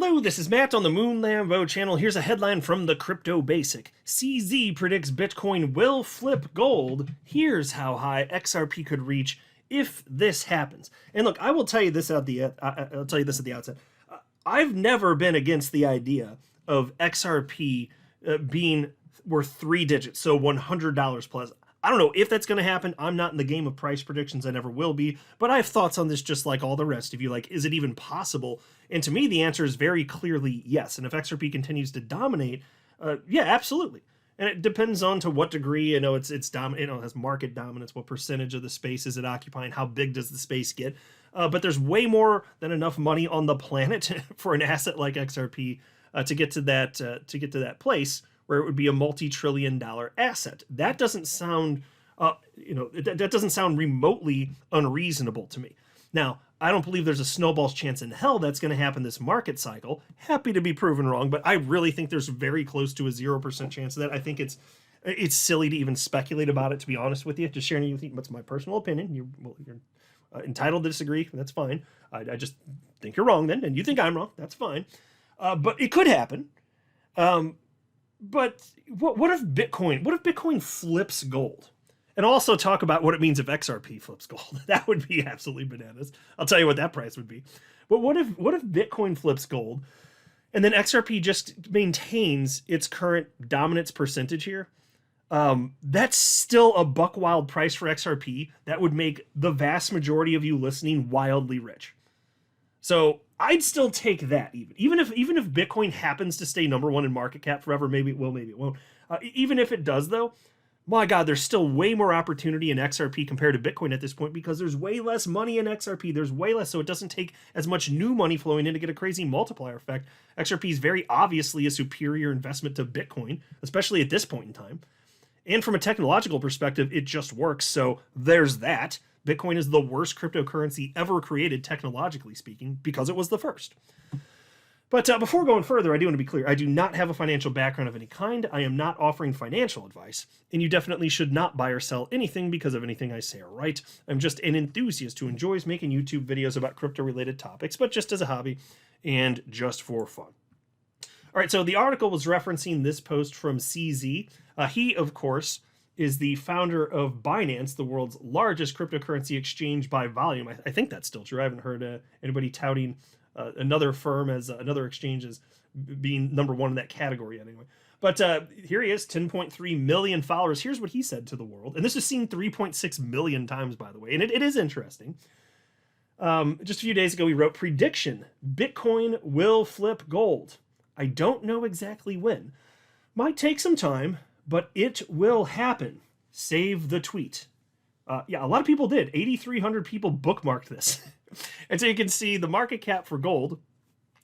Hello, this is Matt on the Moon Lambo channel. Here's a headline from the Crypto Basic. CZ predicts Bitcoin will flip gold. Here's how high XRP could reach if this happens. And look, I will tell you this at the outset. I've never been against the idea of XRP being worth 3 digits, so $100 plus. I don't know if that's going to happen. I'm not in the game of price predictions. I never will be. But I have thoughts on this just like all the rest of you. Like, is it even possible? And to me, the answer is very clearly yes. And if XRP continues to dominate, yeah, absolutely. And it depends on to what degree. It's it has market dominance. What percentage of the space is it occupying? How big does the space get? But there's way more than enough money on the planet for an asset like XRP to get to that place where it would be a multi-trillion-dollar asset. That doesn't sound, that doesn't sound remotely unreasonable to me. Now, I don't believe there's a snowball's chance in hell that's going to happen this market cycle. Happy to be proven wrong, but I really think there's very close to a 0% chance of that. I think it's silly to even speculate about it, to be honest with you. Just sharing with you, that's my personal opinion. You're entitled to disagree. That's fine. I just think you're wrong then, and you think I'm wrong. That's fine. But it could happen. But what if Bitcoin flips gold? And I'll also talk about what it means if XRP flips gold. That would be absolutely bananas. I'll tell you what that price would be. But what if Bitcoin flips gold and then XRP just maintains its current dominance percentage here? That's still a buck wild price for XRP. That would make the vast majority of you listening wildly rich. So I'd still take that even if Bitcoin happens to stay number one in market cap forever. Maybe it will, maybe it won't. Even if it does, though, my God, there's still way more opportunity in XRP compared to Bitcoin at this point because there's way less money in XRP. There's way less, so it doesn't take as much new money flowing in to get a crazy multiplier effect. XRP is very obviously a superior investment to Bitcoin, especially at this point in time. And from a technological perspective, it just works. So there's that. Bitcoin is the worst cryptocurrency ever created, technologically speaking, because it was the first. But before going further, I do want to be clear. I do not have a financial background of any kind. I am not offering financial advice. And you definitely should not buy or sell anything because of anything I say or write. I'm just an enthusiast who enjoys making YouTube videos about crypto-related topics, but just as a hobby and just for fun. All right, so the article was referencing this post from CZ. He, of course, is the founder of Binance, the world's largest cryptocurrency exchange by volume. I think that's still true. I haven't heard anybody touting another firm as another exchange as being number one in that category anyway. But here he is, 10.3 million followers. Here's what he said to the world. And this is seen 3.6 million times, by the way. And it is interesting. Just a few days ago, he wrote, prediction, Bitcoin will flip gold. I don't know exactly when. Might take some time, but it will happen. Save the tweet. Yeah, a lot of people did. 8,300 people bookmarked this. And so you can see the market cap for gold,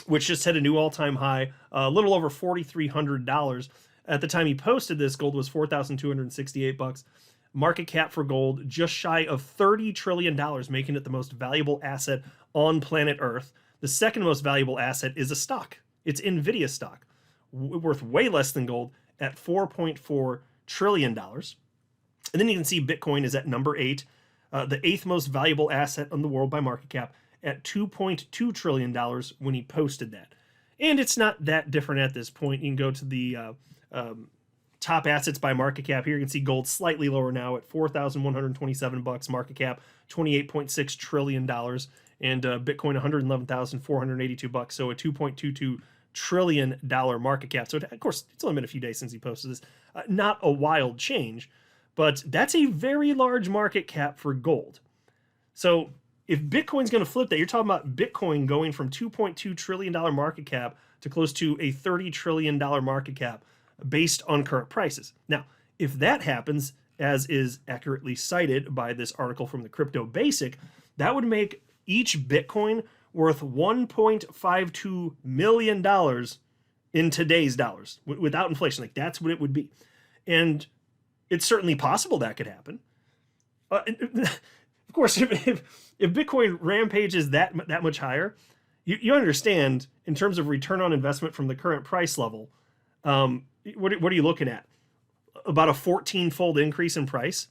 which just hit a new all-time high, a little over $4,300. At the time he posted this, gold was $4,268. Market cap for gold just shy of $30 trillion, making it the most valuable asset on planet Earth. The second most valuable asset is a stock. It's Nvidia stock, worth way less than gold at $4.4 trillion. And then you can see Bitcoin is at number 8, the 8th most valuable asset in the world by market cap at $2.2 trillion when he posted that. And it's not that different at this point. You can go to the top assets by market cap here. You can see gold slightly lower now at $4,127 market cap, $28.6 trillion, and Bitcoin $111,482, so a $2.22 trillion market cap. So of course, it's only been a few days since he posted this. Not a wild change, but that's a very large market cap for gold. So if Bitcoin's going to flip that, you're talking about Bitcoin going from $2.2 trillion market cap to close to a $30 trillion market cap based on current prices. Now, if that happens, as is accurately cited by this article from the Crypto Basic, that would make each Bitcoin worth $1.52 million in today's dollars without inflation. Like, that's what it would be. And it's certainly possible that could happen. Of course, if Bitcoin rampages that much higher, you understand in terms of return on investment from the current price level, what are you looking at? About a 14-fold increase in price.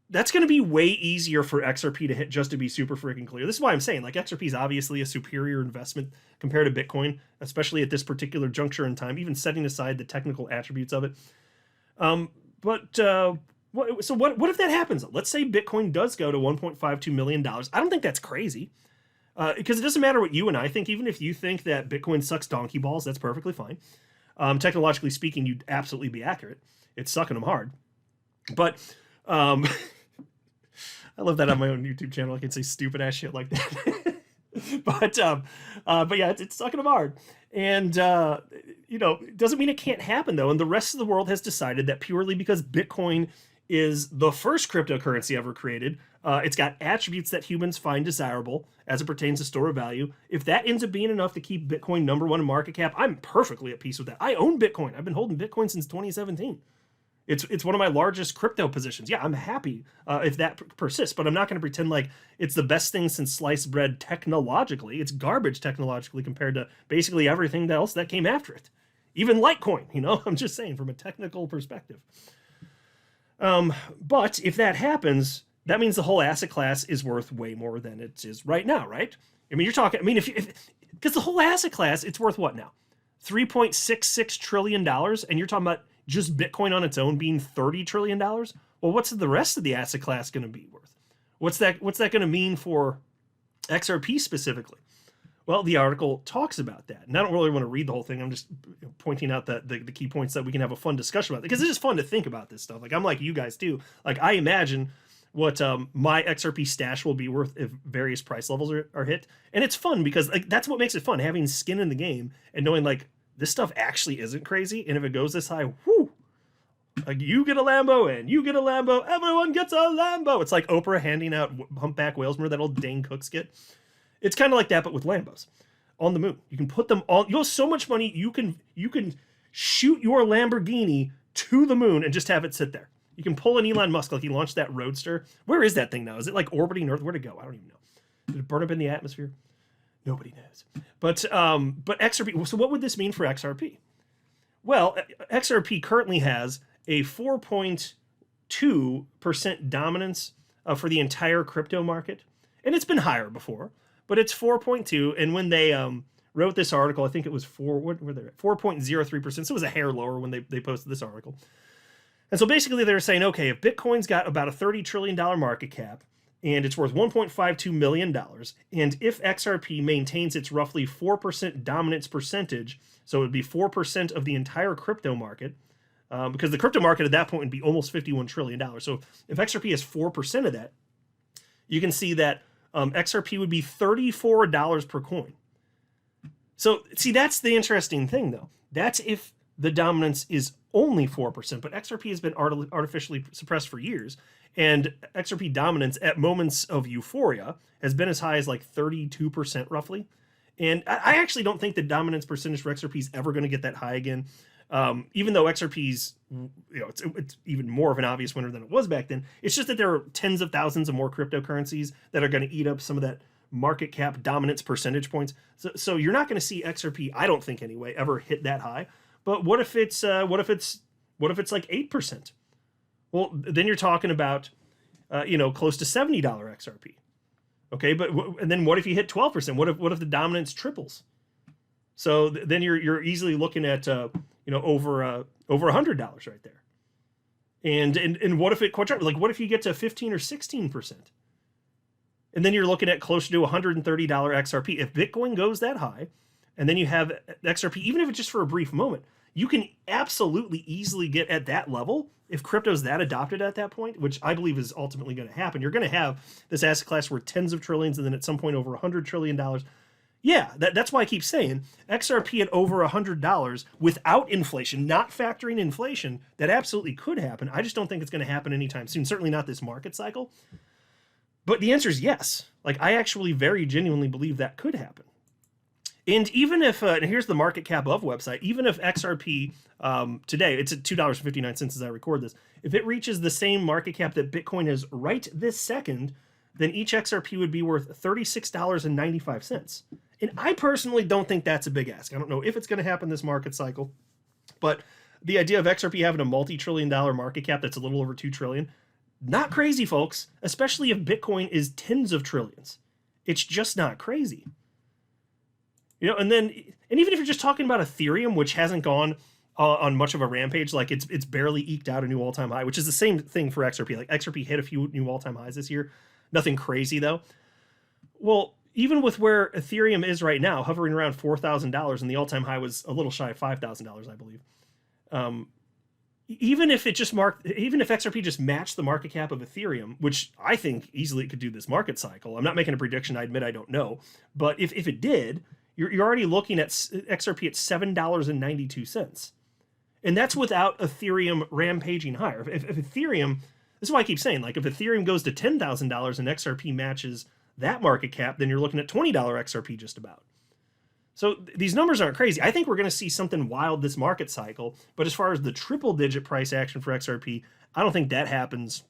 that's going to be way easier for XRP to hit, just to be super freaking clear. This is why I'm saying, like, XRP is obviously a superior investment compared to Bitcoin, especially at this particular juncture in time, even setting aside the technical attributes of it. So what if that happens? Let's say Bitcoin does go to $1.52 million. I don't think that's crazy, because it doesn't matter what you and I think. Even if you think that Bitcoin sucks donkey balls, that's perfectly fine. Technologically speaking, you'd absolutely be accurate. It's sucking them hard. But I love that on my own YouTube channel. I can say stupid ass shit like that. but yeah, it's sucking them hard. And it doesn't mean it can't happen though. And the rest of the world has decided that purely because Bitcoin is the first cryptocurrency ever created, it's got attributes that humans find desirable as it pertains to store of value. If that ends up being enough to keep Bitcoin #1 in market cap, I'm perfectly at peace with that. I own Bitcoin. I've been holding Bitcoin since 2017. It's one of my largest crypto positions. Yeah, I'm happy if that persists, but I'm not going to pretend like it's the best thing since sliced bread technologically. It's garbage technologically compared to basically everything else that came after it. Even Litecoin, I'm just saying from a technical perspective. But if that happens, that means the whole asset class is worth way more than it is right now, right? I mean, you're talking, because the whole asset class, it's worth what now? $3.66 trillion, and you're talking about just Bitcoin on its own being $30 trillion? Well, what's the rest of the asset class going to be worth? What's that going to mean for XRP specifically? Well, the article talks about that. And I don't really want to read the whole thing. I'm just pointing out that the key points that we can have a fun discussion about, because it's just fun to think about this stuff. Like, I'm like you guys too. Like, I imagine what my XRP stash will be worth if various price levels are hit. And it's fun because like that's what makes it fun, having skin in the game and knowing like this stuff actually isn't crazy. And if it goes this high, whoo, like you get a Lambo and you get a Lambo, everyone gets a Lambo. It's like Oprah handing out humpback whales. Remember that old Dane Cook skit? It's kind of like that, but with Lambos on the moon. You can put them all. You have so much money, you can shoot your Lamborghini to the moon and just have it sit there. You can pull an Elon Musk like he launched that Roadster. Where is that thing now? Is it like orbiting Earth? Where'd it go? I don't even know. Did it burn up in the atmosphere? Nobody knows. But XRP. So what would this mean for XRP? Well, XRP currently has a 4.2% dominance for the entire crypto market, and it's been higher before, but it's 4.2. And when they wrote this article, I think it was 4.03%. So it was a hair lower when they posted this article. And so basically they were saying, okay, if Bitcoin's got about a $30 trillion market cap and it's worth $1.52 million, and if XRP maintains its roughly 4% dominance percentage, so it would be 4% of the entire crypto market, because the crypto market at that point would be almost $51 trillion. So if XRP has 4% of that, you can see that XRP would be $34 per coin. So see, that's the interesting thing though. That's if the dominance is only 4%, but XRP has been artificially suppressed for years. And XRP dominance at moments of euphoria has been as high as like 32% roughly. And I actually don't think the dominance percentage for XRP is ever going to get that high again. Even though XRP's, it's even more of an obvious winner than it was back then. It's just that there are tens of thousands of more cryptocurrencies that are going to eat up some of that market cap dominance percentage points. So you're not going to see XRP, I don't think anyway, ever hit that high. But what if it's like 8%? Well, then you're talking about close to $70 XRP. Okay, and then what if you hit 12%? What if the dominance triples? So then you're easily looking at over $100 right there. And what if it quadruples? Like what if you get to 15 or 16%? And then you're looking at closer to $130 XRP. If Bitcoin goes that high, and then you have XRP, even if it's just for a brief moment, you can absolutely easily get at that level if crypto's that adopted at that point, which I believe is ultimately going to happen. You're going to have this asset class worth tens of trillions and then at some point over $100 trillion. Yeah, that's why I keep saying XRP at over $100 without inflation, not factoring inflation, that absolutely could happen. I just don't think it's going to happen anytime soon, certainly not this market cycle. But the answer is yes. Like, I actually very genuinely believe that could happen. And even if, and here's the market cap of website, even if XRP today, it's at $2.59 as I record this, if it reaches the same market cap that Bitcoin is right this second, then each XRP would be worth $36.95. And I personally don't think that's a big ask. I don't know if it's going to happen this market cycle, but the idea of XRP having a multi-trillion-dollar market cap that's a little over $2 trillion, Not crazy, folks, especially if Bitcoin is tens of trillions. It's just not crazy. You know, and even if you're just talking about Ethereum, which hasn't gone on much of a rampage, like it's barely eked out a new all-time high, which is the same thing for XRP. Like XRP hit a few new all-time highs this year. Nothing crazy though. Well, even with where Ethereum is right now, hovering around $4,000, and the all-time high was a little shy of $5,000, I believe. Even if XRP just matched the market cap of Ethereum, which I think easily it could do this market cycle. I'm not making a prediction. I admit I don't know, but if it did, you're already looking at XRP at $7.92, and that's without Ethereum rampaging higher. If Ethereum, this is why I keep saying, like, if Ethereum goes to $10,000 and XRP matches that market cap, then you're looking at $20 XRP just about. So these numbers aren't crazy. I think we're going to see something wild this market cycle. But as far as the triple-digit price action for XRP, I don't think that happens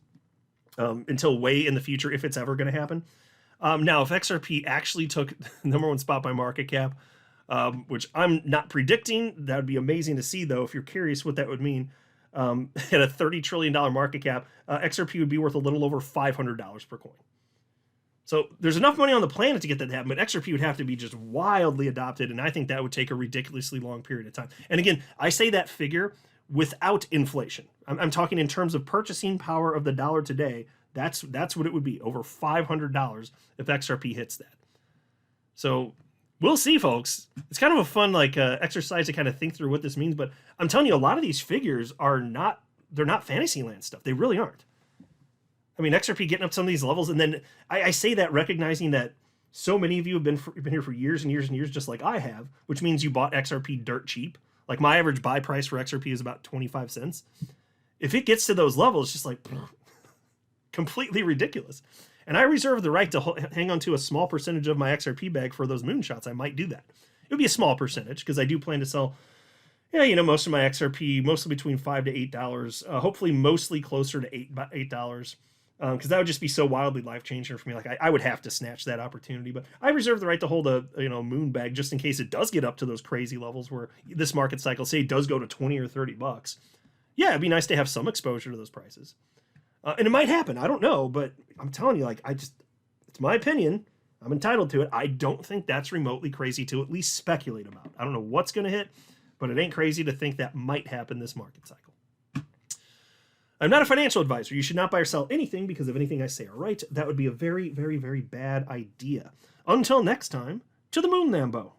until way in the future, if it's ever going to happen. Now, if XRP actually took the #1 spot by market cap, which I'm not predicting, that would be amazing to see, though, if you're curious what that would mean. At a $30 trillion market cap, XRP would be worth a little over $500 per coin. So there's enough money on the planet to get that to happen, but XRP would have to be just wildly adopted, and I think that would take a ridiculously long period of time. And again, I say that figure without inflation. I'm talking in terms of purchasing power of the dollar today. That's what it would be, over $500 if XRP hits that. So we'll see, folks. It's kind of a fun exercise to kind of think through what this means, but I'm telling you, a lot of these figures they're not Fantasyland stuff. They really aren't. I mean, XRP getting up some of these levels, and then I say that recognizing that so many of you have been here for years and years and years, just like I have, which means you bought XRP dirt cheap. Like, my average buy price for XRP is about 25 cents. If it gets to those levels, it's just like completely ridiculous. And I reserve the right to hang on to a small percentage of my XRP bag for those moonshots. I might do that. It would be a small percentage because I do plan to sell, most of my XRP, mostly between $5 to $8. Hopefully, mostly closer to $8. Because that would just be so wildly life-changing for me. Like, I would have to snatch that opportunity, but I reserve the right to hold a moon bag just in case it does get up to those crazy levels where this market cycle, say, it does go to 20 or 30 bucks. Yeah, it'd be nice to have some exposure to those prices, and it might happen. I don't know, but I'm telling you, it's my opinion. I'm entitled to it. I don't think that's remotely crazy to at least speculate about. I don't know what's going to hit, but it ain't crazy to think that might happen this market cycle. I'm not a financial advisor. You should not buy or sell anything because of anything I say or write. That would be a very, very, very bad idea. Until next time, to the moon, Lambo.